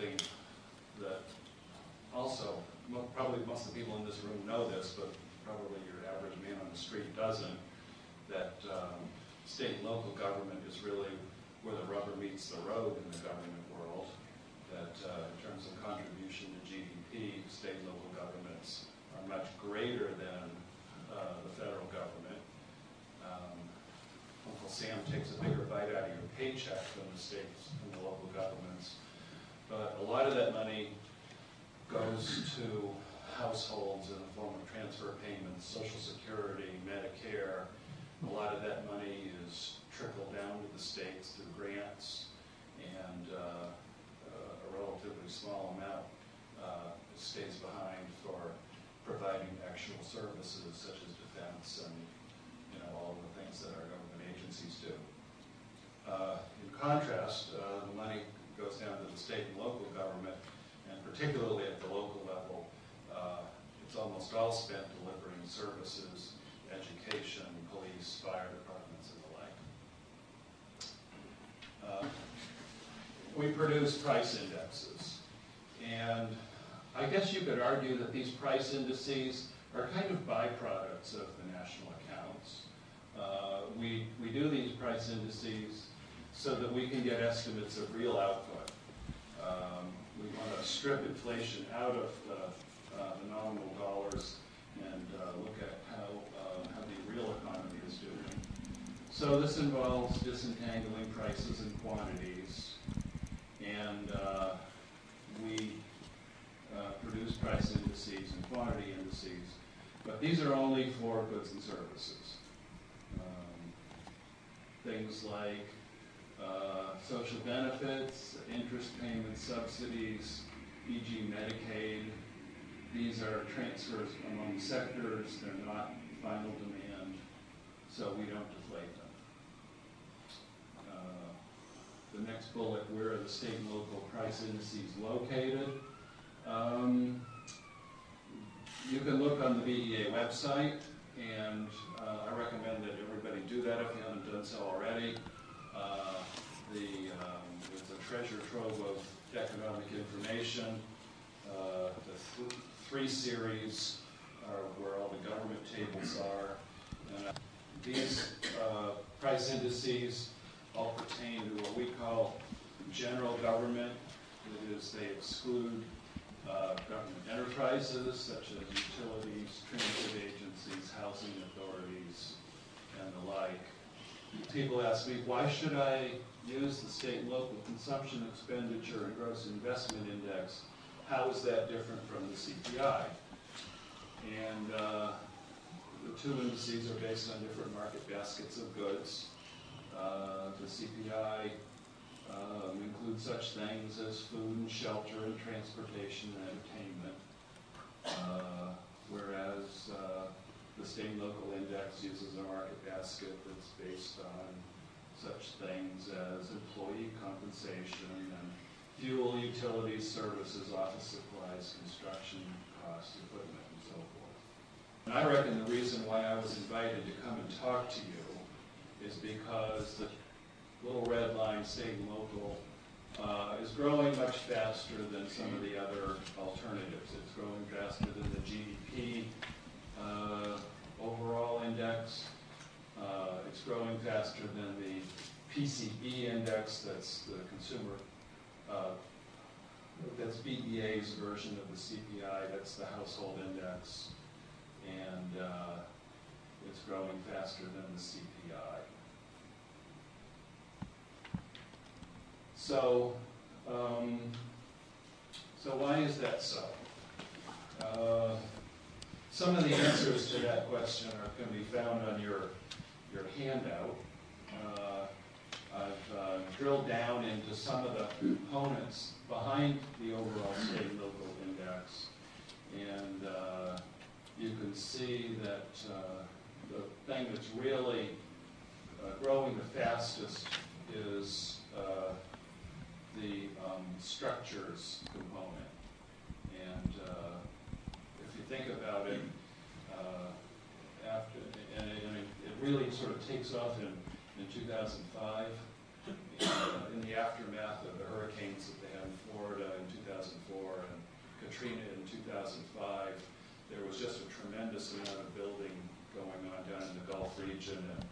something that also, probably most of the people in this room know this, but probably your average man on the street doesn't, that state and local government is really where the rubber meets the road in the government world, that in terms of contribution to GDP, state and local governments are much greater than the federal government. Uncle Sam takes a bigger bite out of your paycheck than the states and the local governments. But a lot of that money goes to households in the form of transfer payments, Social Security, Medicare. A lot of that money is trickled down to the states through grants, and a relatively small amount stays behind for providing actual services such as defense and all of the things that our government agencies do. In contrast, the money goes down to the state and local government, and particularly at the local level, it's almost all spent delivering services, education, police, fire departments, and the like. We produce price indexes, and I guess you could argue that these price indices are kind of byproducts of the national accounts. We do these price indices so that we can get estimates of real output. We want to strip inflation out of the nominal dollars and look at how the real economy is doing. So this involves disentangling prices and quantities, and we produce price indices and quantity indices, but these are only for goods and services. Things like social benefits, interest payments, subsidies, e.g. Medicaid. These are transfers among sectors. They're not final demand, so we don't deflate them. The next bullet, where are the state and local price indices located? You can look on the BEA website, and I recommend that everybody do that if you haven't done so already. There's a treasure trove of economic information. The three series are where all the government tables are. And these price indices all pertain to what we call general government. That is, they exclude government enterprises such as utilities, transit agencies, housing authorities, and the like. People ask me, why should I use the state and local consumption expenditure and gross investment index? How is that different from the CPI? And the two indices are based on different market baskets of goods. The CPI includes such things as food and shelter and transportation and entertainment, whereas the state and local index uses a market basket that's based on such things as employee compensation and fuel, utilities, services, office supplies, construction costs, equipment, and so forth. And I reckon the reason why I was invited to come and talk to you is because the little red line, state and local, is growing much faster than some of the other alternatives. It's growing faster than the GDP overall index. It's growing faster than the PCE index, that's the consumer, that's BEA's version of the CPI, that's the household index, and it's growing faster than the CPI. So, so why is that so? Some of the answers to that question can be found on your handout. I've drilled down into some of the components behind the overall state and local index, and you can see that the thing that's really growing the fastest is the structures component. And if you think about it, it really sort of takes off in 2005, in the aftermath of the hurricanes that they had in Florida in 2005, there was just a tremendous amount of building going on down in the Gulf region, and